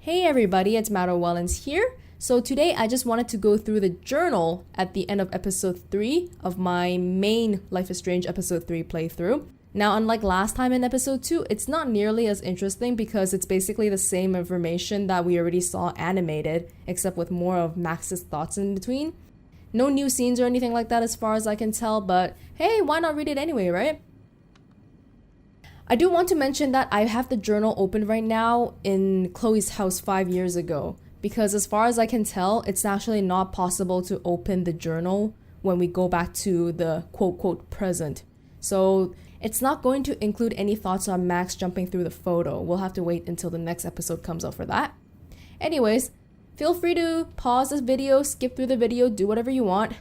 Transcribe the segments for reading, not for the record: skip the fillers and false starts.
Hey everybody, it's Wellens here. So today I just wanted to go through the journal at the end of episode 3 of my main Life is Strange episode 3 playthrough. Now, unlike last time in episode 2, it's not nearly as interesting because it's basically the same information that we already saw animated, except with more of Max's thoughts in between. No new scenes or anything like that as far as I can tell, but hey, why not read it anyway, right? I do want to mention that I have the journal open right now in Chloe's house 5 years ago, because as far as I can tell, it's actually not possible to open the journal when we go back to the quote-quote present. So it's not going to include any thoughts on Max jumping through the photo. We'll have to wait until the next episode comes out for that. Anyways, feel free to pause this video, skip through the video, do whatever you want.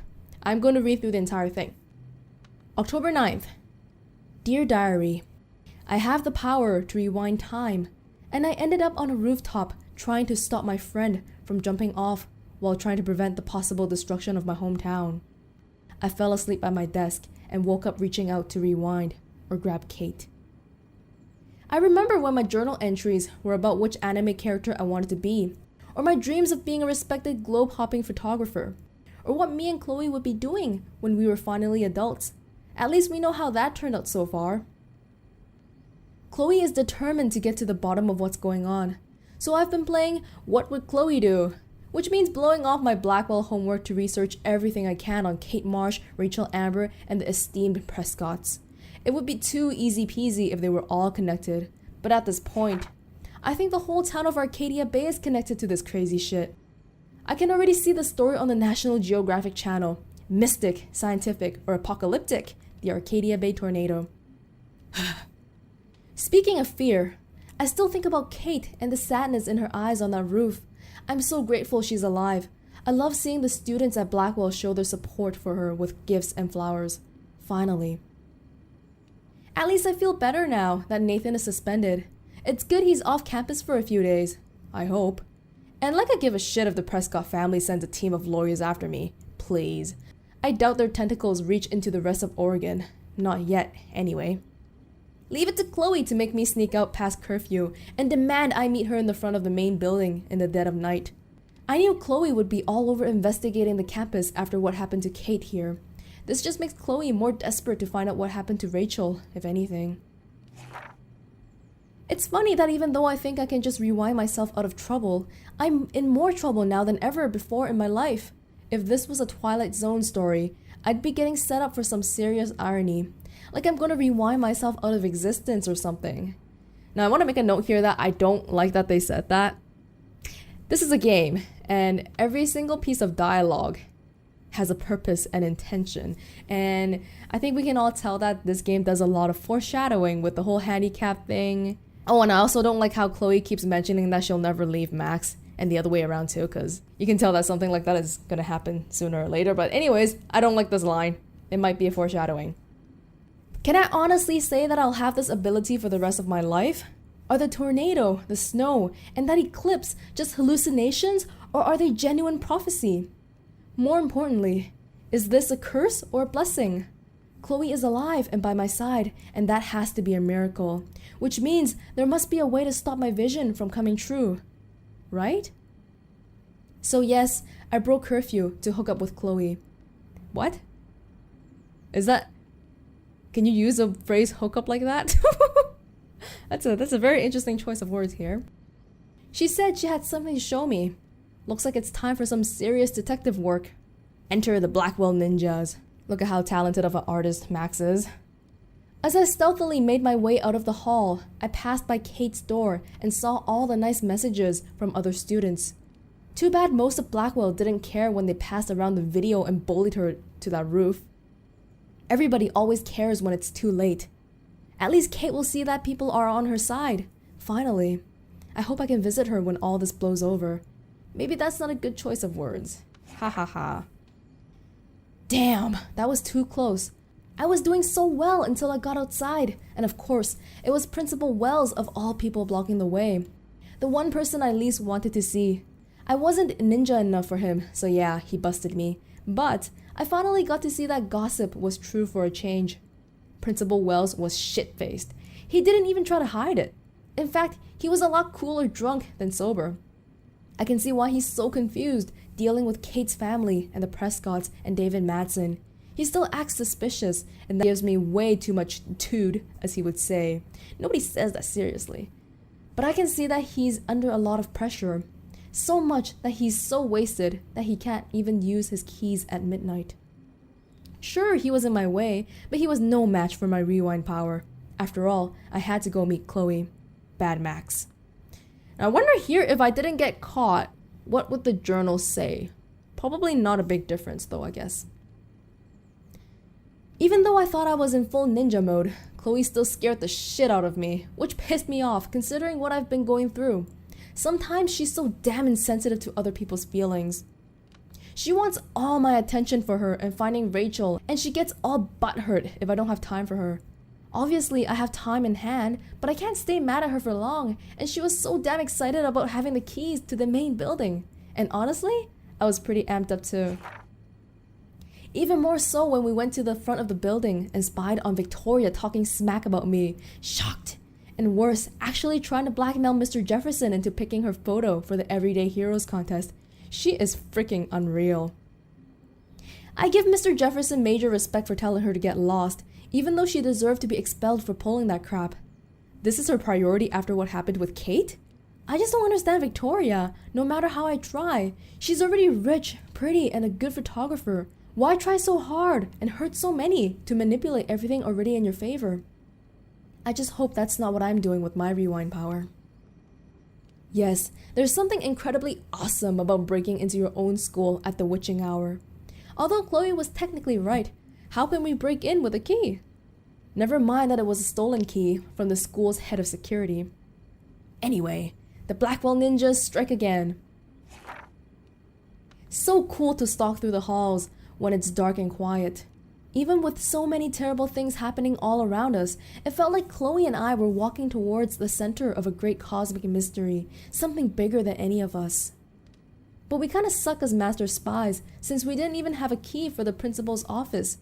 I'm going to read through the entire thing. October 9th. Dear Diary, I have the power to rewind time, and I ended up on a rooftop trying to stop my friend from jumping off while trying to prevent the possible destruction of my hometown. I fell asleep at my desk and woke up reaching out to rewind or grab Kate. I remember when my journal entries were about which anime character I wanted to be, or my dreams of being a respected globe-hopping photographer, or what me and Chloe would be doing when we were finally adults. At least we know how that turned out so far. Chloe is determined to get to the bottom of what's going on, so I've been playing What Would Chloe Do? Which means blowing off my Blackwell homework to research everything I can on Kate Marsh, Rachel Amber, and the esteemed Prescotts. It would be too easy peasy if they were all connected, but at this point, I think the whole town of Arcadia Bay is connected to this crazy shit. I can already see the story on the National Geographic Channel, Mystic, Scientific, or Apocalyptic, the Arcadia Bay tornado. Speaking of fear, I still think about Kate and the sadness in her eyes on that roof. I'm so grateful she's alive. I love seeing the students at Blackwell show their support for her with gifts and flowers. Finally. At least I feel better now that Nathan is suspended. It's good he's off campus for a few days. I hope. And like I give a shit if the Prescott family sends a team of lawyers after me. Please. I doubt their tentacles reach into the rest of Oregon. Not yet, anyway. Leave it to Chloe to make me sneak out past curfew and demand I meet her in the front of the main building in the dead of night. I knew Chloe would be all over investigating the campus after what happened to Kate here. This just makes Chloe more desperate to find out what happened to Rachel, if anything. It's funny that even though I think I can just rewind myself out of trouble, I'm in more trouble now than ever before in my life. If this was a Twilight Zone story, I'd be getting set up for some serious irony. Like I'm gonna rewind myself out of existence or something. Now I want to make a note here that I don't like that they said that. This is a game, and every single piece of dialogue has a purpose and intention. And I think we can all tell that this game does a lot of foreshadowing with the whole handicap thing. Oh, and I also don't like how Chloe keeps mentioning that she'll never leave Max, and the other way around too, because you can tell that something like that is gonna happen sooner or later. But anyways, I don't like this line. It might be a foreshadowing. Can I honestly say that I'll have this ability for the rest of my life? Are the tornado, the snow, and that eclipse just hallucinations, or are they genuine prophecy? More importantly, is this a curse or a blessing? Chloe is alive and by my side, and that has to be a miracle, which means there must be a way to stop my vision from coming true, right? So yes, I broke curfew to hook up with Chloe. What? Is that... Can you use a phrase hookup like that? That's a very interesting choice of words here. She said she had something to show me. Looks like it's time for some serious detective work. Enter the Blackwell ninjas. Look at how talented of an artist Max is. As I stealthily made my way out of the hall, I passed by Kate's door and saw all the nice messages from other students. Too bad most of Blackwell didn't care when they passed around the video and bullied her to that roof. Everybody always cares when it's too late. At least Kate will see that people are on her side. Finally. I hope I can visit her when all this blows over. Maybe that's not a good choice of words. Ha ha ha. Damn, that was too close. I was doing so well until I got outside. And of course, it was Principal Wells of all people blocking the way. The one person I least wanted to see. I wasn't ninja enough for him, so yeah, he busted me. But I finally got to see that gossip was true for a change. Principal Wells was shit-faced. He didn't even try to hide it. In fact, he was a lot cooler drunk than sober. I can see why he's so confused dealing with Kate's family and the Prescotts and David Madsen. He still acts suspicious, and that gives me way too much dude, as he would say. Nobody says that seriously. But I can see that he's under a lot of pressure. So much that he's so wasted that he can't even use his keys at midnight. Sure, he was in my way, but he was no match for my rewind power. After all, I had to go meet Chloe. Bad Max. Now, I wonder here if I didn't get caught, what would the journal say? Probably not a big difference though, I guess. Even though I thought I was in full ninja mode, Chloe still scared the shit out of me, which pissed me off considering what I've been going through. Sometimes she's so damn insensitive to other people's feelings. She wants all my attention for her and finding Rachel, and she gets all butthurt if I don't have time for her. Obviously, I have time in hand, but I can't stay mad at her for long, and she was so damn excited about having the keys to the main building. And honestly, I was pretty amped up too. Even more so when we went to the front of the building and spied on Victoria talking smack about me. Shocked. And worse, actually trying to blackmail Mr. Jefferson into picking her photo for the Everyday Heroes contest. She is freaking unreal. I give Mr. Jefferson major respect for telling her to get lost, even though she deserved to be expelled for pulling that crap. This is her priority after what happened with Kate? I just don't understand Victoria, no matter how I try. She's already rich, pretty, and a good photographer. Why try so hard and hurt so many to manipulate everything already in your favor? I just hope that's not what I'm doing with my rewind power. Yes, there's something incredibly awesome about breaking into your own school at the witching hour. Although Chloe was technically right, how can we break in with a key? Never mind that it was a stolen key from the school's head of security. Anyway, the Blackwell ninjas strike again. So cool to stalk through the halls when it's dark and quiet. Even with so many terrible things happening all around us, it felt like Chloe and I were walking towards the center of a great cosmic mystery, something bigger than any of us. But we kinda suck as master spies since we didn't even have a key for the principal's office.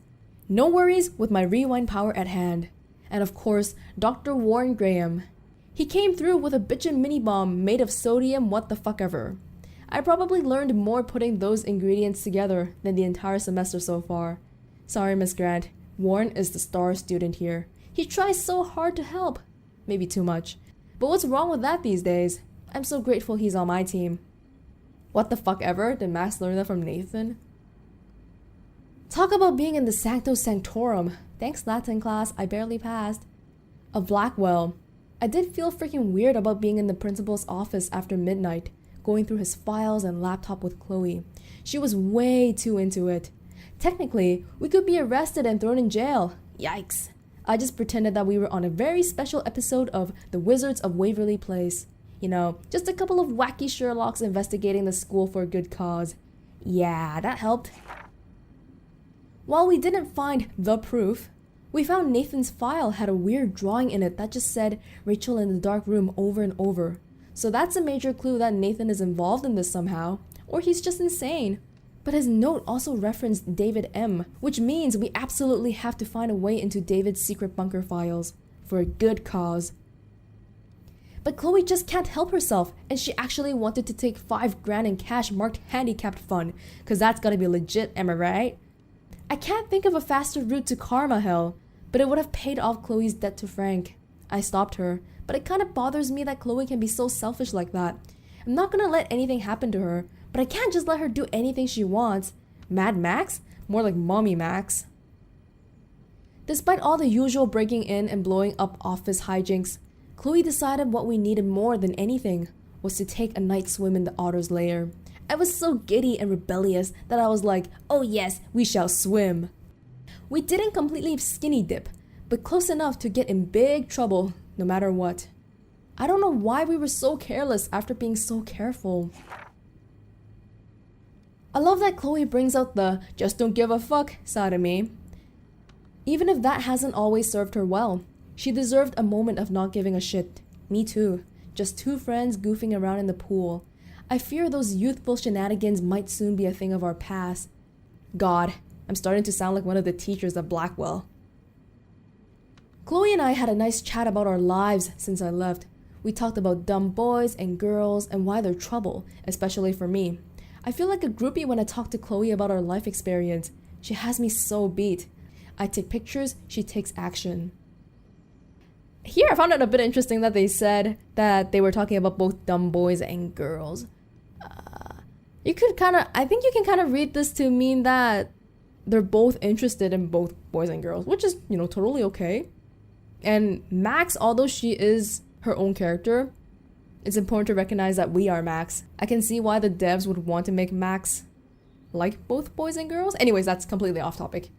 No worries with my rewind power at hand. And of course, Dr. Warren Graham. He came through with a bitchin' mini bomb made of sodium what the fuck ever. I probably learned more putting those ingredients together than the entire semester so far. Sorry, Miss Grant. Warren is the star student here. He tries so hard to help. Maybe too much. But what's wrong with that these days? I'm so grateful he's on my team. What the fuck ever? Did Max learn that from Nathan? Talk about being in the Sancto Sanctorum. Thanks Latin class, I barely passed. Of Blackwell. I did feel freaking weird about being in the principal's office after midnight, going through his files and laptop with Chloe. She was way too into it. Technically, we could be arrested and thrown in jail. Yikes. I just pretended that we were on a very special episode of The Wizards of Waverly Place. You know, just a couple of wacky Sherlocks investigating the school for a good cause. Yeah, that helped. While we didn't find the proof, we found Nathan's file had a weird drawing in it that just said Rachel in the dark room over and over. So that's a major clue that Nathan is involved in this somehow, or he's just insane. But his note also referenced David M, which means we absolutely have to find a way into David's secret bunker files, for a good cause. But Chloe just can't help herself, and she actually wanted to take $5,000 in cash marked handicapped fund, cause that's gotta be legit, am I right? I can't think of a faster route to karma hell, but it would have paid off Chloe's debt to Frank. I stopped her, but it kinda bothers me that Chloe can be so selfish like that. I'm not gonna let anything happen to her, but I can't just let her do anything she wants. Mad Max? More like Mommy Max. Despite all the usual breaking in and blowing up office hijinks, Chloe decided what we needed more than anything was to take a night swim in the otter's lair. I was so giddy and rebellious that I was like, oh yes, we shall swim. We didn't completely skinny dip, but close enough to get in big trouble no matter what. I don't know why we were so careless after being so careful. I love that Chloe brings out the just don't give a fuck side of me. Even if that hasn't always served her well, she deserved a moment of not giving a shit. Me too. Just two friends goofing around in the pool. I fear those youthful shenanigans might soon be a thing of our past. God, I'm starting to sound like one of the teachers at Blackwell. Chloe and I had a nice chat about our lives since I left. We talked about dumb boys and girls and why they're trouble, especially for me. I feel like a groupie when I talk to Chloe about our life experience. She has me so beat. I take pictures, she takes action. Here I found it a bit interesting that they said that they were talking about both dumb boys and girls. I think you can kind of read this to mean that they're both interested in both boys and girls, which is, totally okay. And Max, although she is her own character, it's important to recognize that we are Max. I can see why the devs would want to make Max like both boys and girls. Anyways, that's completely off topic.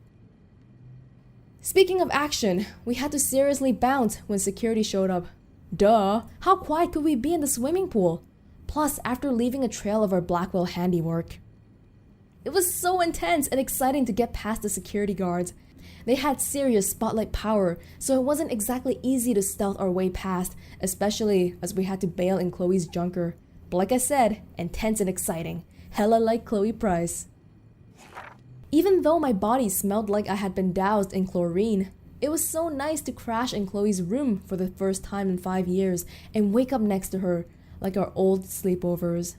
Speaking of action, we had to seriously bounce when security showed up. Duh, how quiet could we be in the swimming pool? Plus, after leaving a trail of our Blackwell handiwork. It was so intense and exciting to get past the security guards. They had serious spotlight power, so it wasn't exactly easy to stealth our way past, especially as we had to bail in Chloe's junker. But like I said, intense and exciting. Hella like Chloe Price. Even though my body smelled like I had been doused in chlorine, it was so nice to crash in Chloe's room for the first time in 5 years and wake up next to her, like our old sleepovers.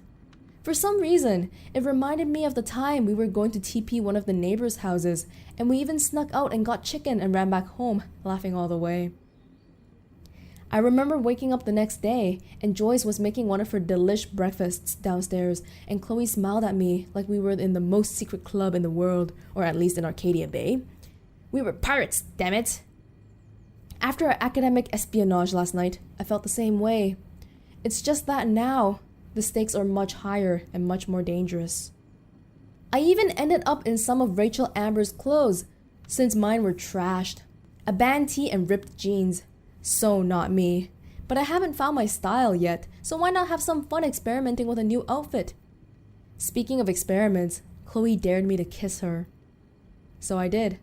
For some reason, it reminded me of the time we were going to TP one of the neighbors' houses, and we even snuck out and got chicken and ran back home, laughing all the way. I remember waking up the next day, and Joyce was making one of her delish breakfasts downstairs, and Chloe smiled at me like we were in the most secret club in the world, or at least in Arcadia Bay. We were pirates, damn it! After our academic espionage last night, I felt the same way. It's just that now, the stakes are much higher and much more dangerous. I even ended up in some of Rachel Amber's clothes, since mine were trashed. A band tee and ripped jeans. So not me. But I haven't found my style yet, so why not have some fun experimenting with a new outfit? Speaking of experiments, Chloe dared me to kiss her. So I did.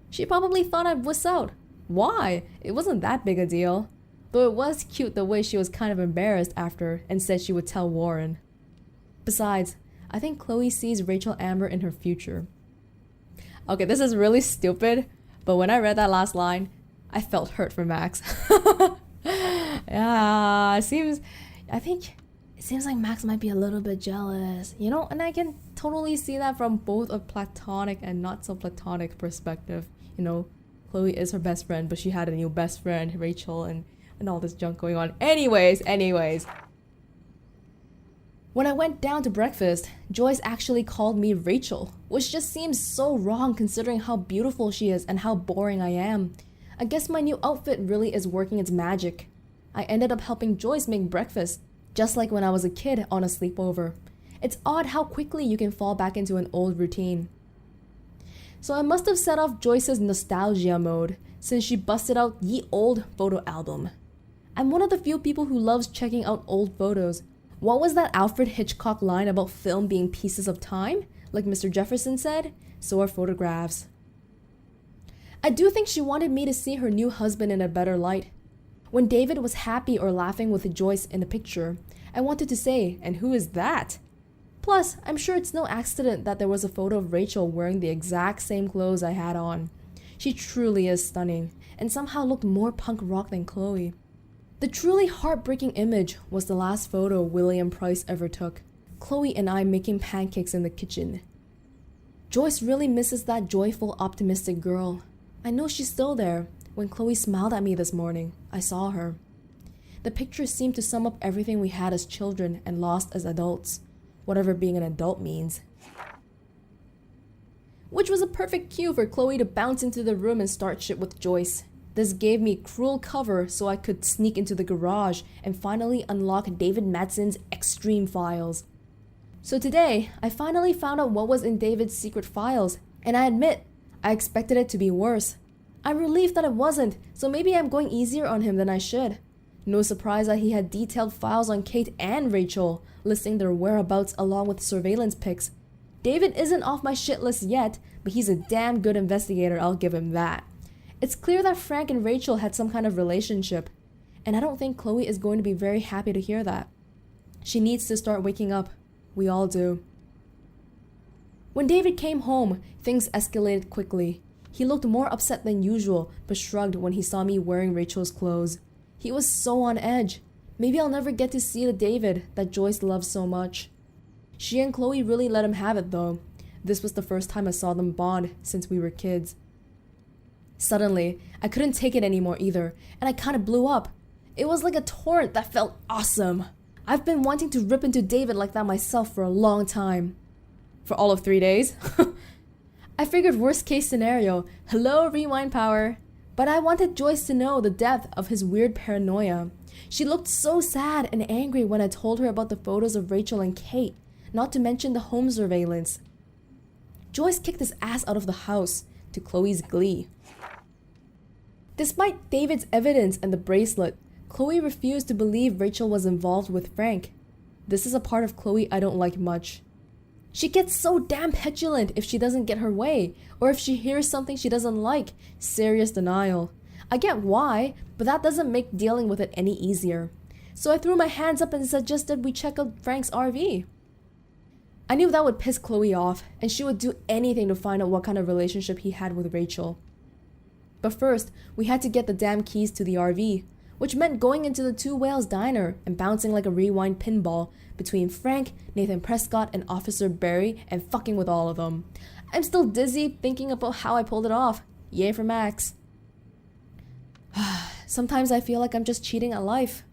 She probably thought I'd wuss out. Why? It wasn't that big a deal. Though it was cute the way she was kind of embarrassed after and said she would tell Warren. Besides, I think Chloe sees Rachel Amber in her future. Okay, this is really stupid, but when I read that last line, I felt hurt for Max. Yeah, it seems like Max might be a little bit jealous, and I can totally see that from both a platonic and not so platonic perspective. Chloe is her best friend, but she had a new best friend, Rachel, and all this junk going on. Anyways. When I went down to breakfast, Joyce actually called me Rachel, which just seems so wrong considering how beautiful she is and how boring I am. I guess my new outfit really is working its magic. I ended up helping Joyce make breakfast, just like when I was a kid on a sleepover. It's odd how quickly you can fall back into an old routine. So I must have set off Joyce's nostalgia mode, since she busted out ye old photo album. I'm one of the few people who loves checking out old photos. What was that Alfred Hitchcock line about film being pieces of time? Like Mr. Jefferson said, so are photographs. I do think she wanted me to see her new husband in a better light. When David was happy or laughing with Joyce in the picture, I wanted to say, and who is that? Plus, I'm sure it's no accident that there was a photo of Rachel wearing the exact same clothes I had on. She truly is stunning, and somehow looked more punk rock than Chloe. The truly heartbreaking image was the last photo William Price ever took. Chloe and I making pancakes in the kitchen. Joyce really misses that joyful, optimistic girl. I know she's still there. When Chloe smiled at me this morning, I saw her. The picture seemed to sum up everything we had as children and lost as adults. Whatever being an adult means. Which was a perfect cue for Chloe to bounce into the room and start shit with Joyce. This gave me cruel cover so I could sneak into the garage and finally unlock David Madsen's extreme files. So today, I finally found out what was in David's secret files, and I admit, I expected it to be worse. I'm relieved that it wasn't, so maybe I'm going easier on him than I should. No surprise that he had detailed files on Kate and Rachel, listing their whereabouts along with surveillance pics. David isn't off my shit list yet, but he's a damn good investigator, I'll give him that. It's clear that Frank and Rachel had some kind of relationship, and I don't think Chloe is going to be very happy to hear that. She needs to start waking up. We all do. When David came home, things escalated quickly. He looked more upset than usual, but shrugged when he saw me wearing Rachel's clothes. He was so on edge. Maybe I'll never get to see the David that Joyce loves so much. She and Chloe really let him have it though. This was the first time I saw them bond since we were kids. Suddenly, I couldn't take it anymore either, and I kind of blew up. It was like a torrent that felt awesome. I've been wanting to rip into David like that myself for a long time. For all of 3 days. I figured worst case scenario, hello rewind power. But I wanted Joyce to know the depth of his weird paranoia. She looked so sad and angry when I told her about the photos of Rachel and Kate, not to mention the home surveillance. Joyce kicked his ass out of the house, to Chloe's glee. Despite David's evidence and the bracelet, Chloe refused to believe Rachel was involved with Frank. This is a part of Chloe I don't like much. She gets so damn petulant if she doesn't get her way, or if she hears something she doesn't like. Serious denial. I get why, but that doesn't make dealing with it any easier. So I threw my hands up and suggested we check out Frank's RV. I knew that would piss Chloe off, and she would do anything to find out what kind of relationship he had with Rachel. But first, we had to get the damn keys to the RV, which meant going into the Two Whales diner and bouncing like a rewind pinball between Frank, Nathan Prescott, and Officer Barry and fucking with all of them. I'm still dizzy thinking about how I pulled it off. Yay for Max. Sometimes I feel like I'm just cheating at life.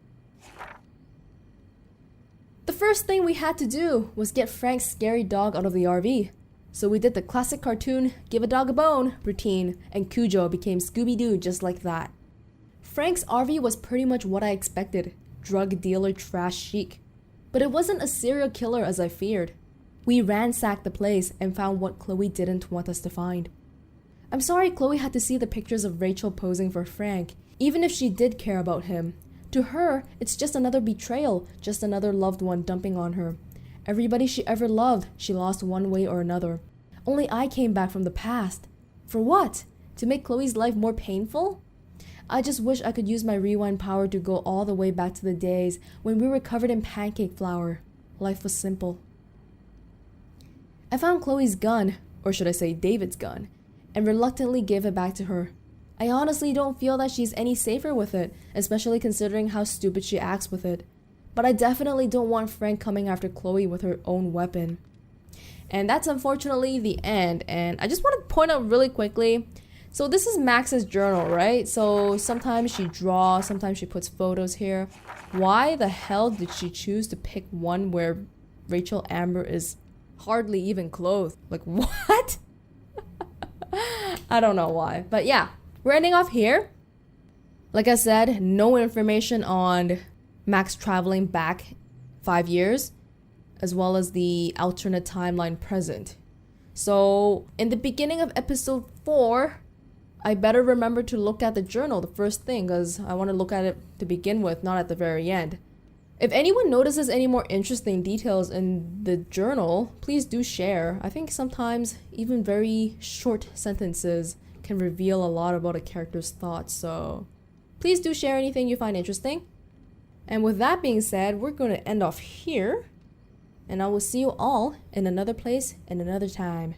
The first thing we had to do was get Frank's scary dog out of the RV. So we did the classic cartoon, give a dog a bone routine, and Cujo became Scooby-Doo just like that. Frank's RV was pretty much what I expected, drug dealer trash chic. But it wasn't a serial killer as I feared. We ransacked the place and found what Chloe didn't want us to find. I'm sorry Chloe had to see the pictures of Rachel posing for Frank, even if she did care about him. To her, it's just another betrayal, just another loved one dumping on her. Everybody she ever loved, she lost one way or another. Only I came back from the past. For what? To make Chloe's life more painful? I just wish I could use my rewind power to go all the way back to the days when we were covered in pancake flour. Life was simple. I found Chloe's gun, or should I say David's gun, and reluctantly gave it back to her. I honestly don't feel that she's any safer with it, especially considering how stupid she acts with it. But I definitely don't want Frank coming after Chloe with her own weapon. And that's unfortunately the end, and I just want to point out really quickly, so this is Max's journal, right? So sometimes she draws, sometimes she puts photos here. Why the hell did she choose to pick one where Rachel Amber is hardly even clothed? Like, what? I don't know why, but yeah, we're ending off here. Like I said, no information on Max traveling back 5 years, as well as the alternate timeline present. So in the beginning of episode 4, I better remember to look at the journal the first thing, because I want to look at it to begin with, not at the very end. If anyone notices any more interesting details in the journal, please do share. I think sometimes even very short sentences can reveal a lot about a character's thoughts, so please do share anything you find interesting. And with that being said, we're going to end off here, and I will see you all in another place and another time.